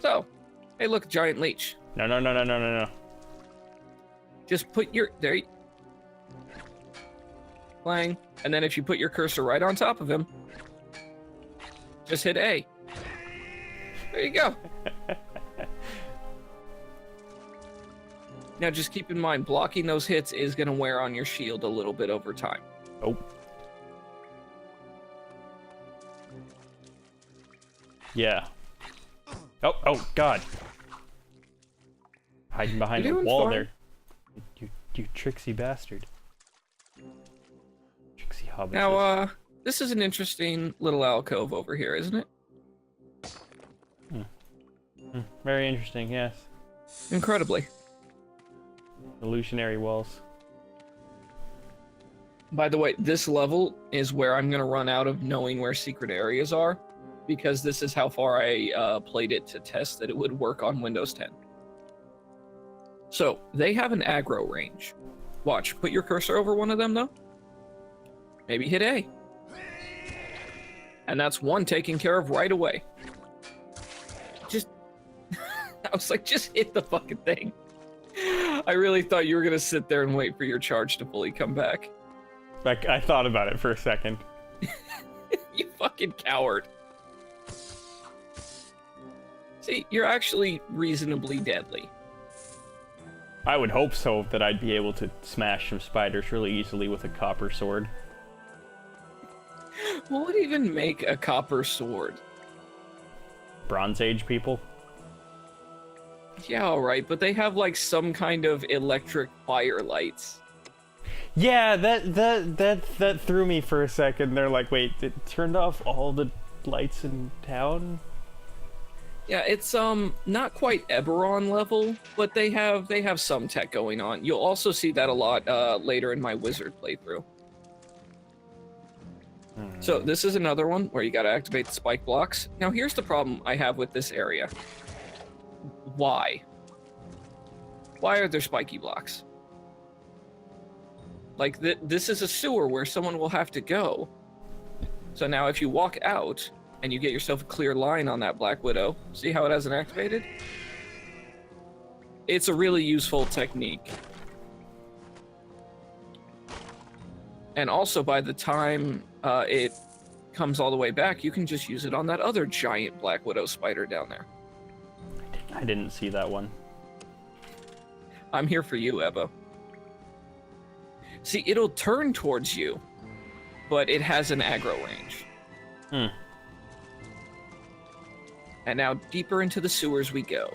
So, hey, look, giant leech. No. Just put your playing, and then if you put your cursor right on top of him, just hit A. There you go. Now just keep in mind, blocking those hits is going to wear on your shield a little bit over time. Oh. Yeah. Oh, God. Hiding behind the wall fine. there. You tricksy bastard. Tricksy hobbit. Now, this is an interesting little alcove over here, isn't it? Very interesting, yes. Incredibly. Illusionary walls. By the way, this level is where I'm going to run out of knowing where secret areas are, because this is how far I played it to test that it would work on Windows 10. So, they have an aggro range. Watch, put your cursor over one of them, though. Maybe hit A. And that's one taken care of right away. Just... I was like, just hit the fucking thing. I really thought you were going to sit there and wait for your charge to fully come back. Like, I thought about it for a second. You fucking coward. See, you're actually reasonably deadly. I would hope so, that I'd be able to smash some spiders really easily with a copper sword. What would even make a copper sword? Bronze Age people? Yeah, alright, but they have like some kind of electric fire lights. Yeah, that threw me for a second. They're like, wait, it turned off all the lights in town? Yeah, it's not quite Eberron level, but they have some tech going on. You'll also see that a lot later in my wizard playthrough. So this is another one where you gotta activate the spike blocks. Now here's the problem I have with this area. Why? Why are there spiky blocks? Like, this is a sewer where someone will have to go. So now if you walk out, and you get yourself a clear line on that Black Widow, see how it hasn't activated? It's a really useful technique. And also, by the time it comes all the way back, you can just use it on that other giant Black Widow spider down there. I didn't see that one. I'm here for you, Ebo. See, it'll turn towards you, but it has an aggro range. And now deeper into the sewers we go.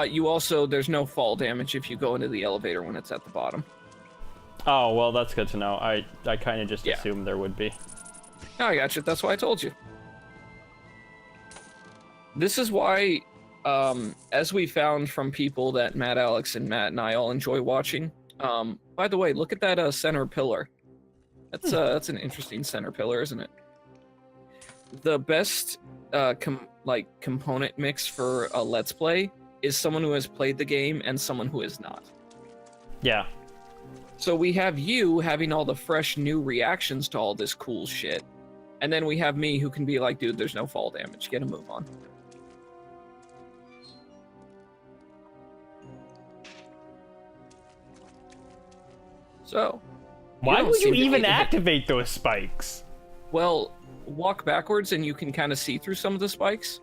You also, there's no fall damage if you go into the elevator when it's at the bottom. Oh, well, that's good to know. I kind of just assumed there would be. No, I got you. That's why I told you. This is why, as we found from people that Matt, Alex, and Matt and I all enjoy watching. By the way, look at that center pillar. That's an interesting center pillar, isn't it? The best component mix for a Let's Play is someone who has played the game and someone who has not. Yeah. So we have you having all the fresh new reactions to all this cool shit. And then we have me who can be like, dude, there's no fall damage. Get a move on. So. Why would you even activate those spikes? Well, walk backwards and you can kind of see through some of the spikes.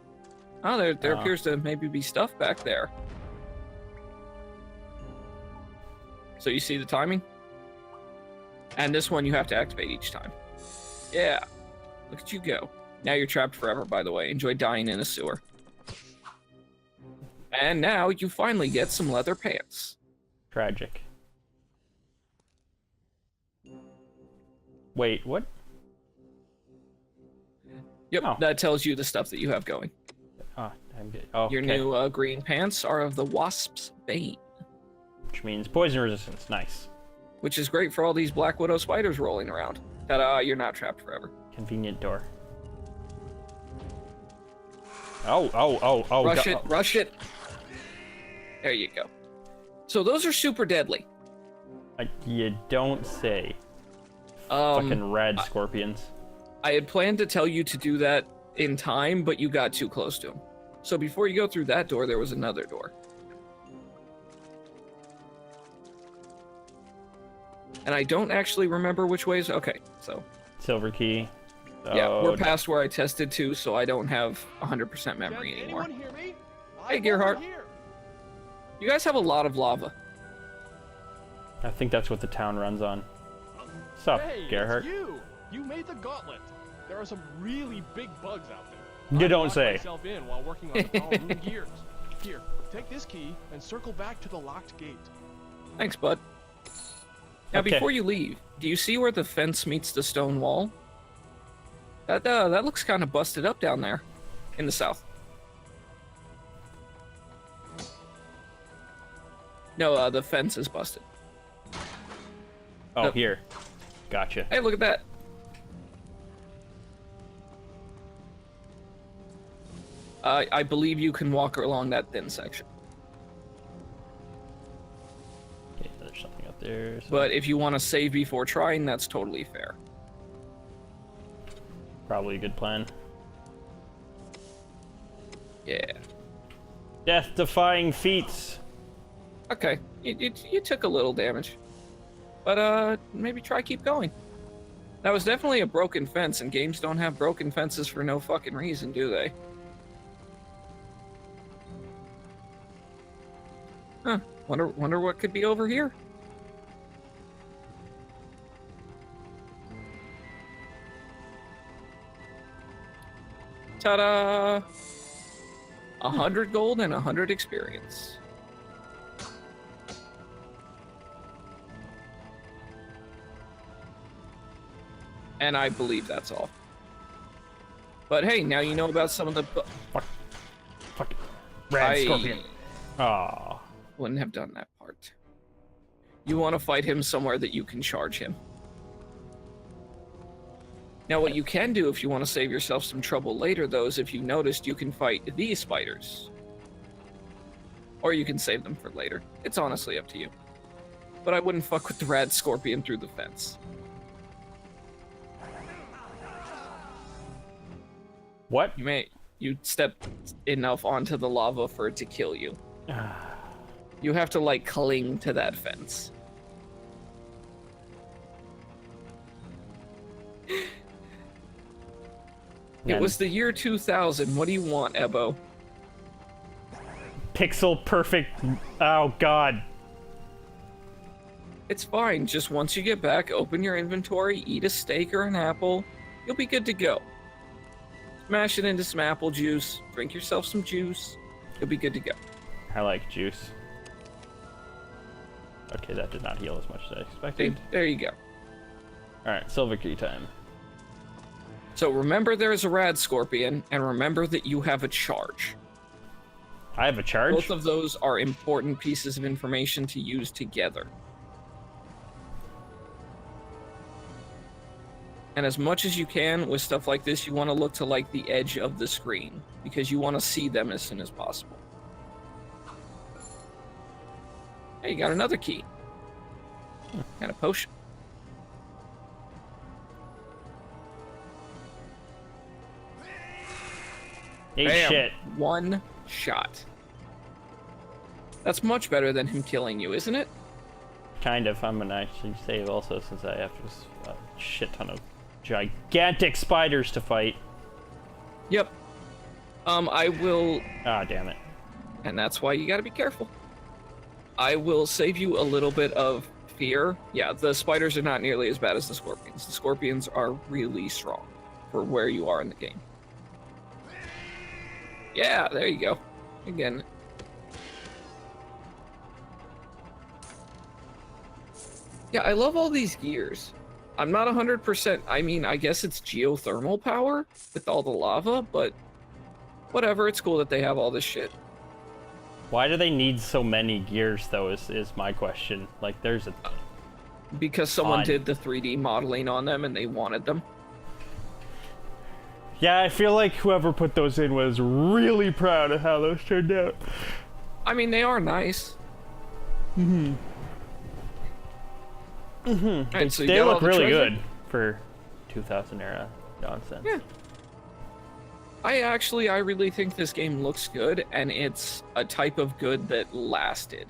Oh, there appears to maybe be stuff back there. So you see the timing? And this one you have to activate each time. Yeah. Look at you go. Now you're trapped forever, by the way. Enjoy dying in a sewer. And now you finally get some leather pants. Tragic. Wait, what? Yep, that tells you the stuff that you have going. Oh, I'm good. Oh, your new green pants are of the Wasp's Bane. Which means poison resistance. Nice. Which is great for all these Black Widow spiders rolling around. Ta-da, you're not trapped forever. Convenient door. Oh. Rush it. There you go. So those are super deadly. You don't say. Fucking rad scorpions. I had planned to tell you to do that in time, but you got too close to him. So before you go through that door, there was another door. And I don't actually remember which ways. Okay, so. Silver key. Yeah, we're past where I tested to, so I don't have 100% memory anymore. Anyone hear me? Hey, Gerhardt. You guys have a lot of lava. I think that's what the town runs on. Sup, Hey, Gerhardt? it's you! You made the gauntlet. There are some really big bugs out there. You don't locked say. Myself in while working on the power room gears. Here, take this key and circle back to the locked gate. Thanks, bud. Now, Okay. before you leave, do you see where the fence meets the stone wall? That looks kind of busted up down there in the south. No, the fence is busted. Oh, Nope. here. Gotcha. Hey, look at that. I believe you can walk along that thin section. Okay, there's something up there. So But if you want to save before trying, that's totally fair. probably a good plan. Yeah. Death-defying feats. Okay, you took a little damage. But, maybe try keep going. That was definitely a broken fence, and games don't have broken fences for no fucking reason, do they? Huh, wonder what could be over here. Ta-da! 100 gold and 100 experience. And I believe that's all. But hey, now you know about some of the... Fuck. Rad I scorpion. Aw. wouldn't have done that part. You want to fight him somewhere that you can charge him. Now, what you can do if you want to save yourself some trouble later, though, is if you noticed, you can fight these spiders. Or you can save them for later. It's honestly up to you. But I wouldn't fuck with the rad scorpion through the fence. What? You step enough onto the lava for it to kill you. You have to, like, cling to that fence. It was the year 2000. What do you want, Ebo? Pixel perfect. Oh, God. It's fine. Just once you get back, open your inventory, eat a steak or an apple. You'll be good to go. Smash it into some apple juice. Drink yourself some juice. You'll be good to go. I like juice. Okay, that did not heal as much as I expected. There you go. Alright, silver key time. So remember there's a rad scorpion, and remember that you have a charge. I have a charge? Both of those are important pieces of information to use together. And as much as you can with stuff like this, you want to look to like the edge of the screen, because you want to see them as soon as possible. Hey, you got another key. Got a potion. Hey, Bam. shit. One shot. That's much better than him killing you, isn't it? Kind of. I'm gonna actually save also since I have a shit ton of gigantic spiders to fight. Yep. I will... Ah, damn it. And that's why you gotta be careful. I will save you a little bit of fear. Yeah, the spiders are not nearly as bad as the scorpions. The scorpions are really strong for where you are in the game. Yeah, there you go. Again. Yeah, I love all these gears. I'm not 100%, I mean, I guess it's geothermal power with all the lava, but whatever, it's cool that they have all this shit. Why do they need so many gears, though, is my question. Like, there's a... Because someone Fun. did the 3D modeling on them and they wanted them. Yeah, I feel like whoever put those in was really proud of how those turned out. I mean, they are nice. Alright, so you They got all look the really treasure? good for 2000 era nonsense. Yeah. I really think this game looks good, and it's a type of good that lasted.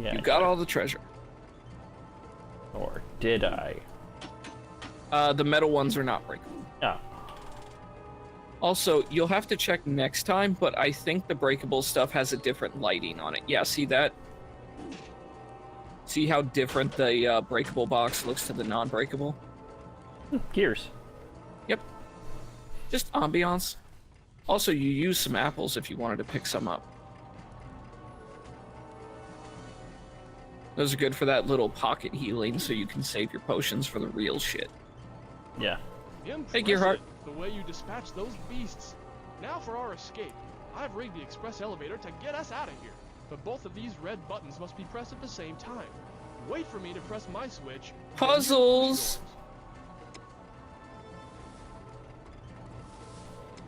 Yeah, You got all the treasure. or did I? The metal ones are not breakable. Oh. Also, you'll have to check next time, but I think the breakable stuff has a different lighting on it. Yeah, see that? See how different the breakable box looks to the non-breakable? Gears. Yep. Just ambiance. Also, you use some apples if you wanted to pick some up. Those are good for that little pocket healing, so you can save your potions for the real shit. Yeah. Hey, Gearhart. The way you dispatch those beasts. Now for our escape. I've rigged the express elevator to get us out of here. But both of these red buttons must be pressed at the same time. Wait for me to press my switch. Puzzles!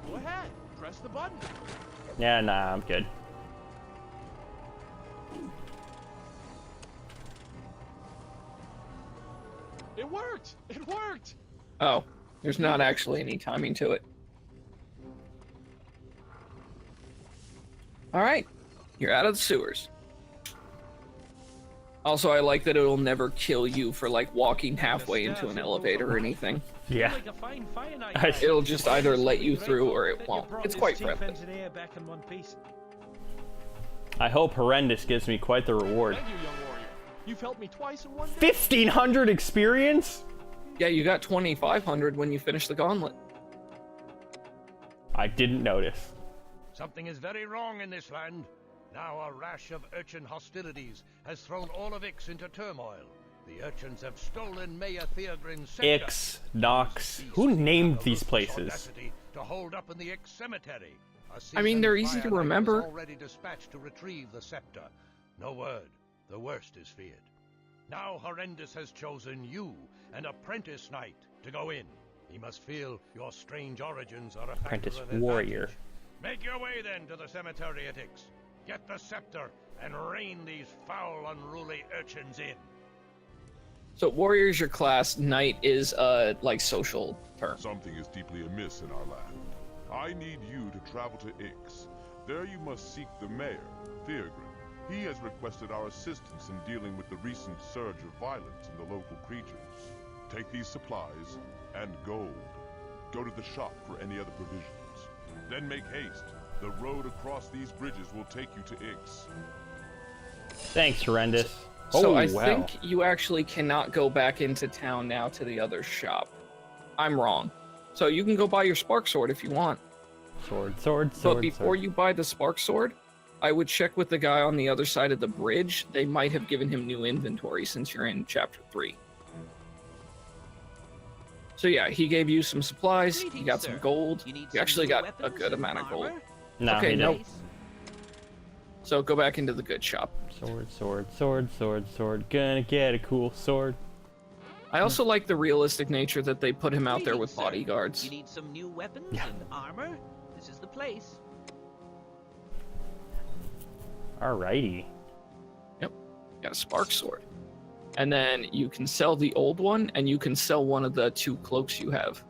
Go ahead. Press the button. Yeah, nah, I'm good. It worked! It worked! Oh, there's not actually any timing to it. Alright, you're out of the sewers. Also, I like that it'll never kill you for, like, walking halfway into an elevator or anything. Yeah. It'll just either let you through or it won't. It's quite friendly. I hope Horrendous gives me quite the reward. Thank you, young warrior. You've helped me twice in one day. 1500 experience? Yeah, you got 2,500 when you finish the gauntlet. I didn't notice. Something is very wrong in this land. Now a rash of urchin hostilities has thrown all of Ix into turmoil. The urchins have stolen Mayor Theogrin's scepter. Ix, Nox. Who named these places? Audacity to hold up in the Ix cemetery. I mean, they're easy to Fire Knight remember. was already dispatched to retrieve the scepter. No word. The worst is feared. Now Horrendous has chosen you, an apprentice knight, to go in. He must feel your strange origins are a factor Apprentice of warrior. advantage. Make your way then to the cemetery at Ix. Get the scepter and rein these foul, unruly urchins in. So warrior is your class, knight is a, like, social term. Something is deeply amiss in our land. I need you to travel to Ix. There you must seek the mayor, Theogrin. He has requested our assistance in dealing with the recent surge of violence in the local creatures. Take these supplies and gold. Go to the shop for any other provisions. Then make haste. The road across these bridges will take you to Ix. Thanks, Horrendous. So Oh, I wow. think you actually cannot go back into town now to the other shop. I'm wrong. So you can go buy your spark sword if you want. Sword, But before you buy the spark sword, I would check with the guy on the other side of the bridge. They might have given him new inventory since you're in chapter 3. So yeah, he gave you some supplies, you got some gold, you actually got a good amount of gold. No, Okay, he nope. didn't. So go back into the good shop. Sword. Gonna get a cool sword. I also like the realistic nature that they put him out there with Greetings, sir. bodyguards. You need some new weapons Yeah. and armor? This is the place. Alrighty. Got a spark sword. And then you can sell the old one, and you can sell one of the 2 cloaks you have.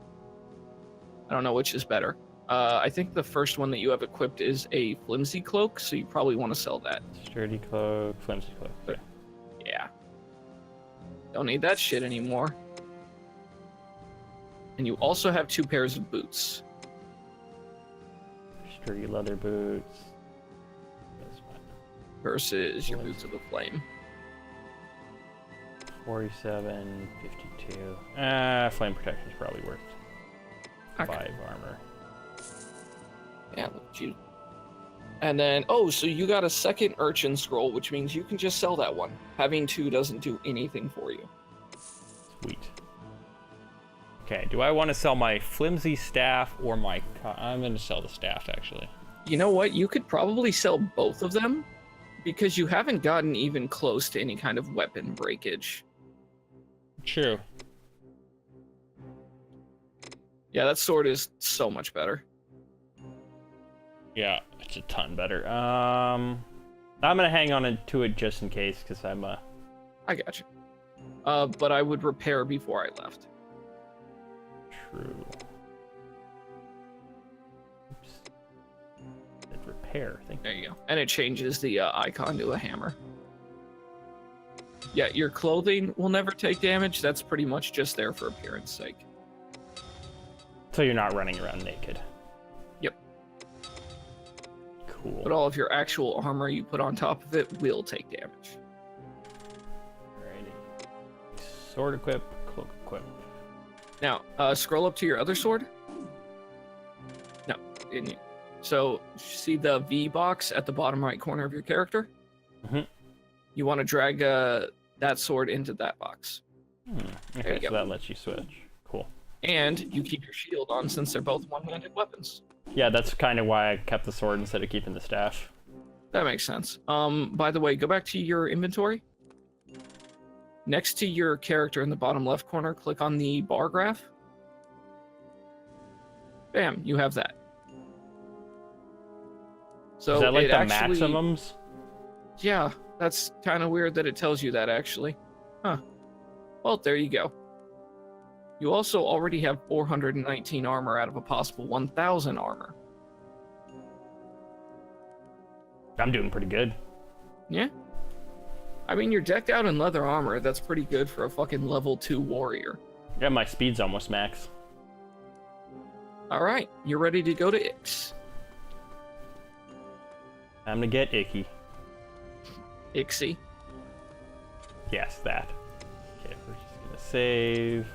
I don't know which is better. I think the first one that you have equipped is a flimsy cloak, so you probably want to sell that. Sturdy cloak, flimsy cloak. Yeah. Yeah. Don't need that shit anymore. And you also have 2 pairs of boots. Sturdy leather boots. That's fine. Versus your boots of the flame. 47, 52. Flame protection is probably worth Okay. 5 armor. Yeah, look at you. And then, oh, so you got a second urchin scroll, which means you can just sell that one. Having 2 doesn't do anything for you. Sweet. Okay, do I want to sell my flimsy staff or my... I'm going to sell the staff, actually. You know what? You could probably sell both of them, because you haven't gotten even close to any kind of weapon breakage. True. Yeah, that sword is so much better. Yeah, it's a ton better. I'm gonna hang on to it just in case, because I'm I got you. But I would repair before I left. True. Oops. Hit repair. Thank There you go. And it changes the icon to a hammer. Yeah, your clothing will never take damage. That's pretty much just there for appearance sake. So you're not running around naked. Yep. Cool. But all of your actual armor you put on top of it will take damage. Alrighty. Sword equip, cloak equip. Now, scroll up to your other sword. No, didn't you? So, see the V box at the bottom right corner of your character? Mhm. You want to drag that sword into that box. Okay, you so go. that lets you switch. Cool. And you keep your shield on since they're both one-handed weapons. Yeah, that's kind of why I kept the sword instead of keeping the staff. That makes sense. By the way, go back to your inventory. Next to your character in the bottom left corner, click on the bar graph. Bam, you have that. So Is that like it the actually, maximums? Yeah, that's kind of weird that it tells you that actually. Huh. Well, there you go. You also already have 419 armor out of a possible 1,000 armor. I'm doing pretty good. Yeah. I mean, you're decked out in leather armor. That's pretty good for a fucking level 2 warrior. Yeah, my speed's almost max. All right, you're ready to go to Ix. I'm gonna get icky. Ixie. Yes, that. Okay, we're just gonna save.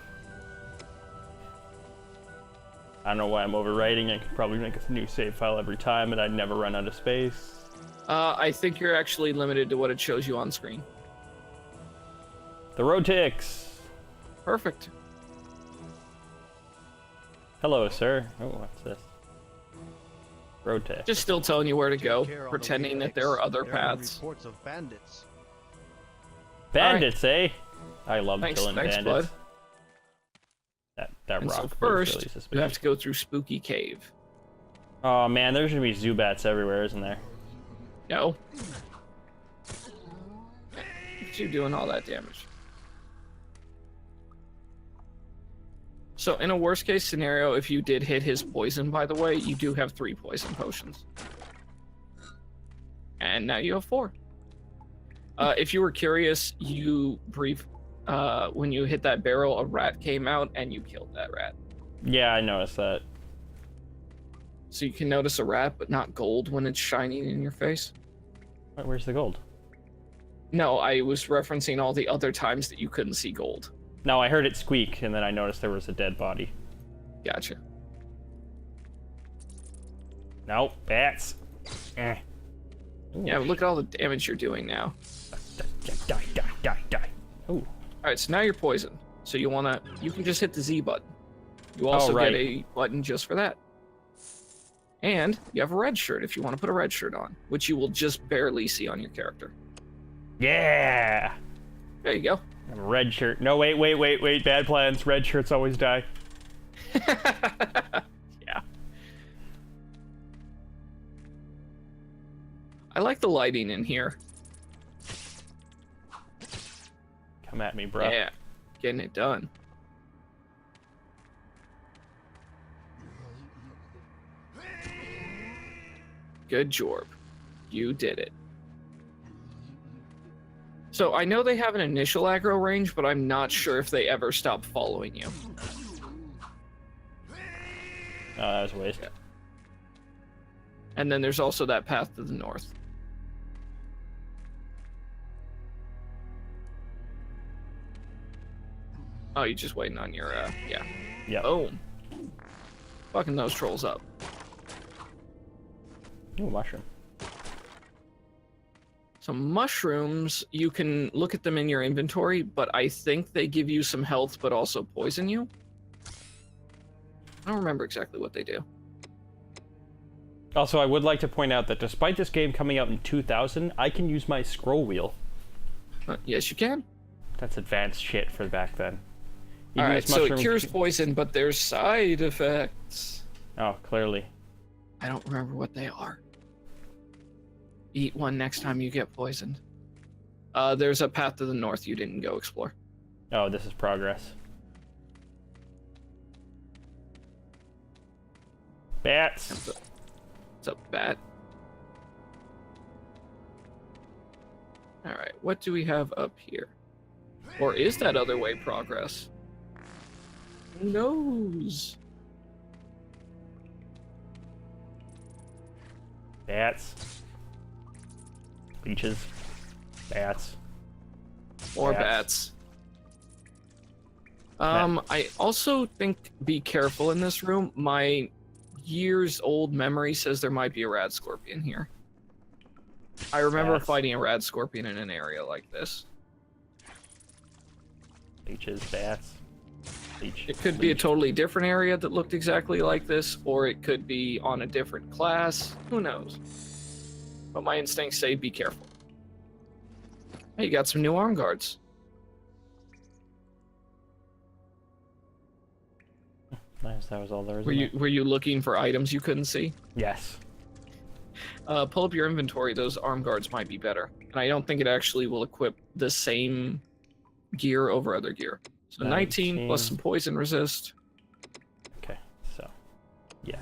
I don't know why I'm overwriting. I could probably make a new save file every time, and I'd never run out of space. I think you're actually limited to what it shows you on screen. The road to Ix. Perfect. Hello, sir. Oh, what's this? Road to Ix. Just still telling you where to go, Care on the pretending way that there are other There have been paths. reports of bandits. Bandits, eh? I love Thanks, killing thanks, bandits. bud. That And rock so was first, really you suspicious. have to go through Spooky Cave. Oh man, there's gonna be Zubats everywhere, isn't there? No. But you doing all that damage. So in a worst case scenario, if you did hit his poison, by the way, you do have 3 poison potions. And now you have 4. If you were curious, when you hit that barrel, a rat came out and you killed that rat. Yeah, I noticed that. So you can notice a rat, but not gold when it's shining in your face. Wait, where's the gold? No, I was referencing all the other times that you couldn't see gold. No, I heard it squeak, and then I noticed there was a dead body. Gotcha. No, bats. Eh. Yeah, but look at all the damage you're doing now. Die, die, die, die. Ooh. Alright, so now you're poisoned. So you can just hit the Z button. You also right. get a button just for that. And you have a red shirt if you want to put a red shirt on, which you will just barely see on your character. Yeah! There you go. I'm a red shirt. No, wait. Bad plans. Red shirts always die. Yeah. I like the lighting in here. Come at me, bro. Yeah, getting it done. Good job. You did it. So I know they have an initial aggro range, but I'm not sure if they ever stop following you. Oh, that was a waste. Yeah. And then there's also that path to the north. Oh, you're just waiting on your, yeah. Yeah. Boom. Fucking those trolls up. Ooh, mushroom. So mushrooms, you can look at them in your inventory, but I think they give you some health, but also poison you. I don't remember exactly what they do. Also, I would like to point out that despite this game coming out in 2000, I can use my scroll wheel. Yes, you can. That's advanced shit for back then. You All can right, use so it mushrooms- cures poison, but there's side effects. Oh, clearly. I don't remember what they are. Eat one next time you get poisoned. There's a path to the north you didn't go explore. Oh, this is progress. Bats. What's up, bat? Alright, what do we have up here? Or is that other way progress? Who knows? Bats. Leeches. Bats. More bats. I also think be careful in this room. My years old memory says there might be a rad scorpion here. I remember fighting a rad scorpion in an area like this. Leeches, bats. It could be a totally different area that looked exactly like this, or it could be on a different class. Who knows? But my instincts say be careful. Hey, you got some new arm guards. Nice, that was all there was. Were you looking for items you couldn't see? Yes. Pull up your inventory. Those arm guards might be better. And I don't think it actually will equip the same gear over other gear. So 19 plus some poison resist. Okay, so yes.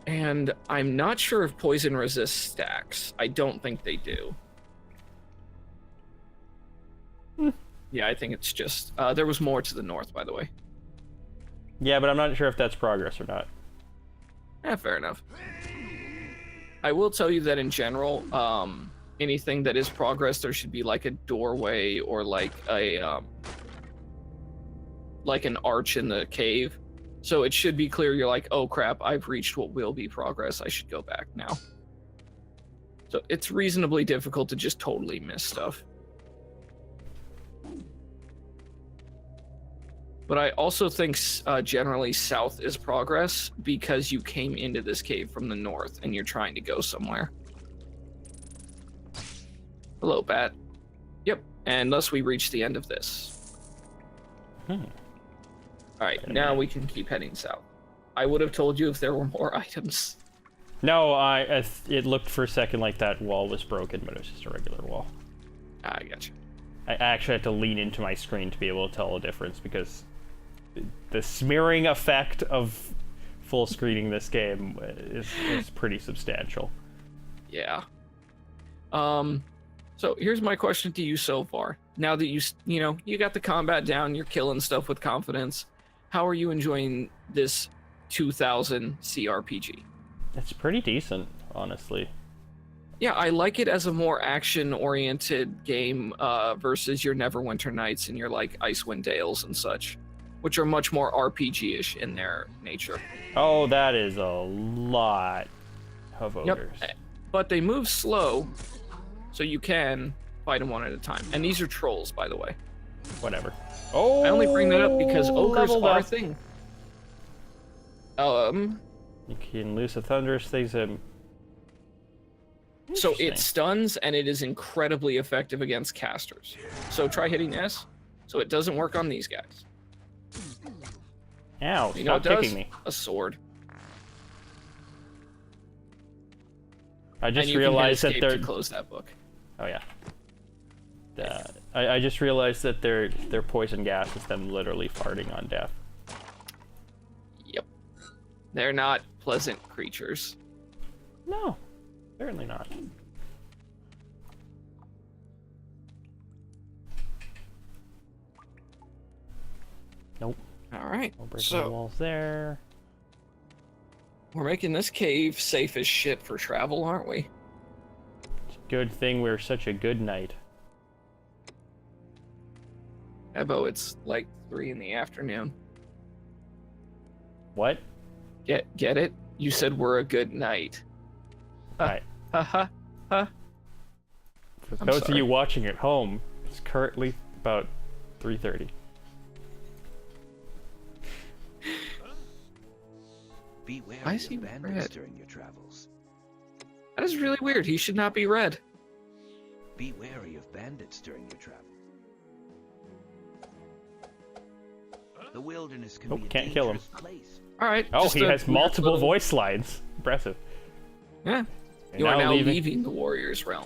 And I'm not sure if poison resist stacks. I don't think they do. Yeah, I think it's just... there was more to the north, by the way. Yeah, but I'm not sure if that's progress or not. Yeah, fair enough. I will tell you that in general, anything that is progress, there should be like a doorway or like a like an arch in the cave. So it should be clear you're like, oh crap, I've reached what will be progress. I should go back now. So it's reasonably difficult to just totally miss stuff. But I also think generally south is progress because you came into this cave from the north and you're trying to go somewhere. Hello, bat. Yep, and thus we reach the end of this. Alright, now we can keep heading south. I would have told you if there were more items. No, it looked for a second like that wall was broken, but it was just a regular wall. I gotcha. I actually had to lean into my screen to be able to tell the difference because the smearing effect of full screening this game is pretty substantial. Yeah. So here's my question to you so far. Now that you got the combat down, you're killing stuff with confidence. How are you enjoying this 2000 CRPG? It's pretty decent, honestly. Yeah, I like it as a more action-oriented game versus your Neverwinter Nights and your like Icewind Dales and such, which are much more RPG-ish in their nature. Oh, that is a lot of ogres. Yep. But they move slow, so you can fight them one at a time. And these are trolls, by the way. Whatever. Oh, I only bring that up because ogres leveled are a up. thing. You can loose a thunderous things. So Interesting. it stuns and it is incredibly effective against casters. So try hitting S. So it doesn't work on these guys. Ow! You know what Stop it kicking does? me. A sword. I just and you realized can that hit they're. escape to close that book. Oh yeah. I just realized that their poison gas is them literally farting on death. Yep. They're not pleasant creatures. No, certainly not. Nope. All right. No breaking the So walls there. we're making this cave safe as shit for travel, aren't we? Good thing we're such a good night. Ebo, it's like 3 in the afternoon. What? Get it? You said we're a good night. Right. Ha ha ha. For I'm those sorry. of you watching at home, it's currently about 3:30. Be wary Why is he of bandits red? during your travels. That is really weird. He should not be red. Be wary of bandits during your travel. The wilderness can Nope, be a can't kill him. dangerous place. All right. Oh, just he a has weird multiple little- voice lines. Impressive. Yeah. And You are now leaving the Warriors realm.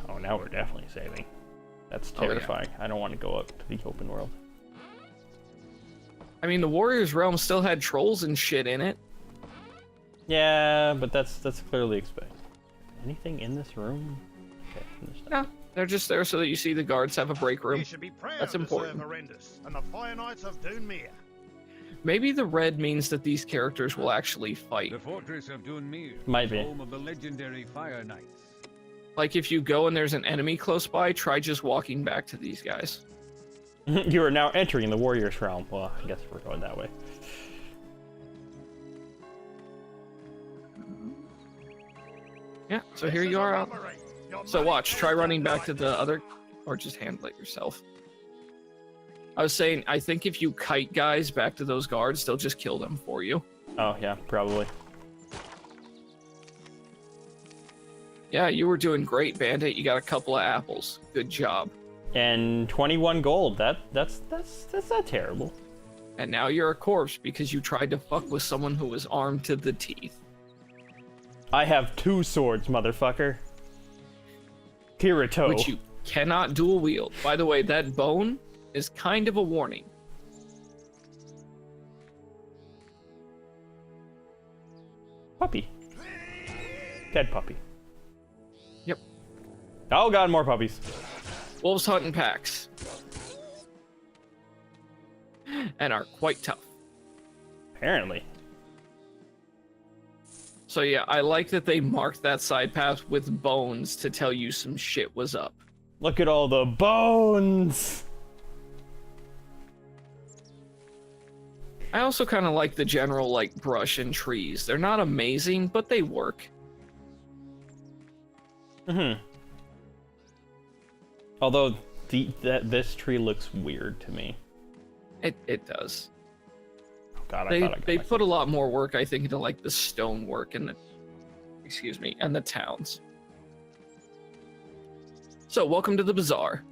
Oh, now we're definitely saving. That's Oh, yeah. terrifying. I don't want to go up to the open world. I mean, the Warriors realm still had trolls and shit in it. Yeah, but that's clearly expected. Anything in this room? Okay, there's not. No, they're just there so that you see the guards have a break room. You should be proud That's to important. serve Horrendous and the Fire Knights of Dunmere. Maybe the red means that these characters will actually fight. The fortress of Dunmere, Might be. home of the legendary Fire Knights. Like if you go and there's an enemy close by, try just walking back to these guys. You are now entering the Warriors realm. Well, I guess we're going that way. Yeah, so here you are out. So watch, try running back to the other, or just handle it yourself. I was saying, I think if you kite guys back to those guards, they'll just kill them for you. Oh, yeah, probably. Yeah, you were doing great, Bandit. You got a couple of apples. Good job. And 21 gold. That's not terrible. And now you're a corpse because you tried to fuck with someone who was armed to the teeth. I have 2 swords, motherfucker. Kirito. Which you cannot dual wield. By the way, that bone is kind of a warning. Puppy. Dead puppy. Yep. Oh god, more puppies. Wolves hunt in packs. And are quite tough. Apparently. So yeah, I like that they marked that side path with bones to tell you some shit was up. Look at all the bones! I also kind of like the general, like, brush and trees. They're not amazing, but they work. Mm-hmm. Although, this tree looks weird to me. It does. Oh god, I They thought I got they my- put a lot more work, I think, into, like, the stonework and the... Excuse me, and the towns. So, welcome to the bazaar.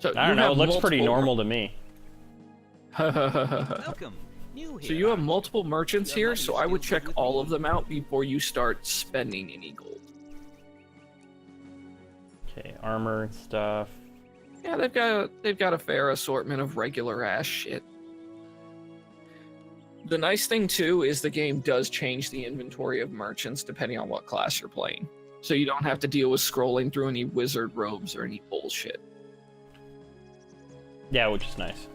So I don't know, it looks pretty normal to me. Welcome. New here. So you have multiple merchants Your here, money so is I would still check good with all me. of them out before you start spending any gold. Okay, armor and stuff. Yeah, they've got a fair assortment of regular ass shit. The nice thing too is the game does change the inventory of merchants depending on what class you're playing. So you don't have to deal with scrolling through any wizard robes or any bullshit. Yeah, which is nice.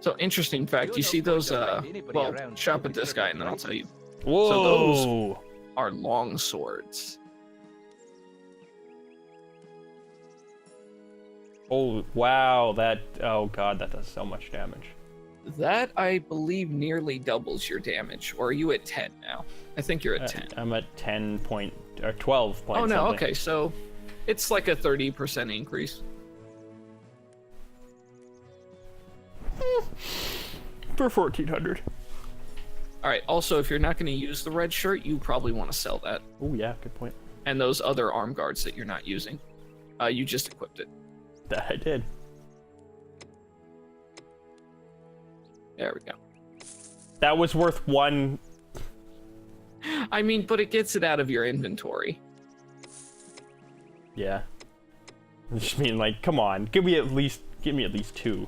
So interesting fact, you see those well, shop at this guy and then I'll tell you. Whoa! those- Are long swords. Oh, wow, oh god, that does so much damage. That, I believe, nearly doubles your damage. Or are you at 10 now? I think you're at 10. I'm at 10 point, or 12 point Oh, no, something. okay, so it's like a 30% increase. For 1400. Alright, also, if you're not going to use the red shirt, you probably want to sell that. Oh, yeah, good point. And those other arm guards that you're not using. You just equipped it. That I did. There we go. That was worth 1. I mean, but it gets it out of your inventory. Yeah. I just mean, like, come on, give me at least 2.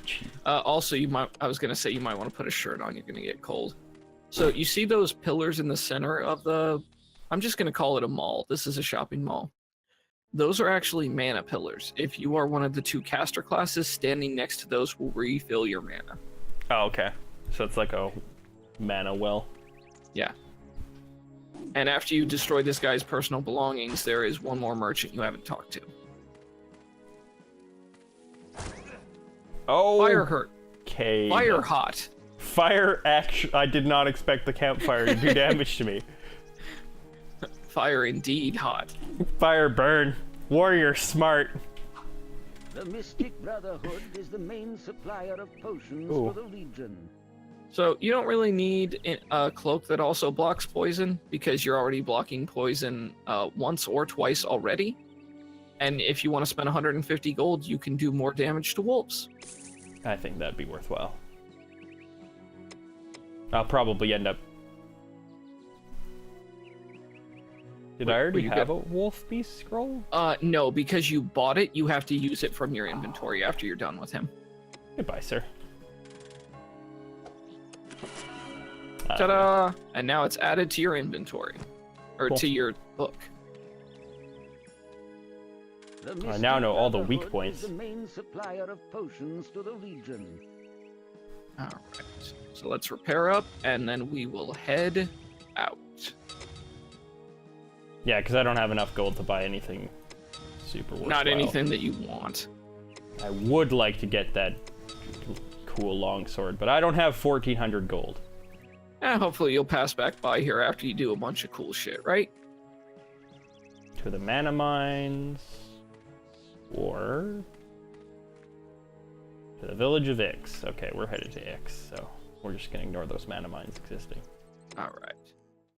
Cheap. Also, I was going to say you might want to put a shirt on. You're going to get cold. So you see those pillars in the center of the... I'm just going to call it a mall. This is a shopping mall. Those are actually mana pillars. If you are one of the 2 caster classes, standing next to those will refill your mana. Oh, okay. So it's like a mana well. Yeah. And after you destroy this guy's personal belongings, there is one more merchant you haven't talked to. Oh, Fire hurt. okay. Fire hot. Fire action. I did not expect the campfire to do damage to me. Fire indeed hot. Fire burn. Warrior smart. The Mystic Brotherhood is the main supplier of potions Ooh. for the Legion. So you don't really need a cloak that also blocks poison because you're already blocking poison once or twice already. And if you want to spend 150 gold, you can do more damage to wolves. I think that'd be worthwhile. I'll probably end up... Did I already have a wolf beast scroll? No, because you bought it, you have to use it from your inventory after you're done with him. Goodbye, sir. Ta-da! And now it's added to your inventory. Or Cool. to your book. I now know all the weak points. The main supplier of potions to the Legion. Alright. So let's repair up, and then we will head out. Yeah, because I don't have enough gold to buy anything super worthwhile. Not anything that you want. I would like to get that cool longsword, but I don't have 1,400 gold. Hopefully you'll pass back by here after you do a bunch of cool shit, right? To the mana mines, or to the village of Ix. Okay, we're headed to Ix, so we're just gonna ignore those mana mines existing. Alright.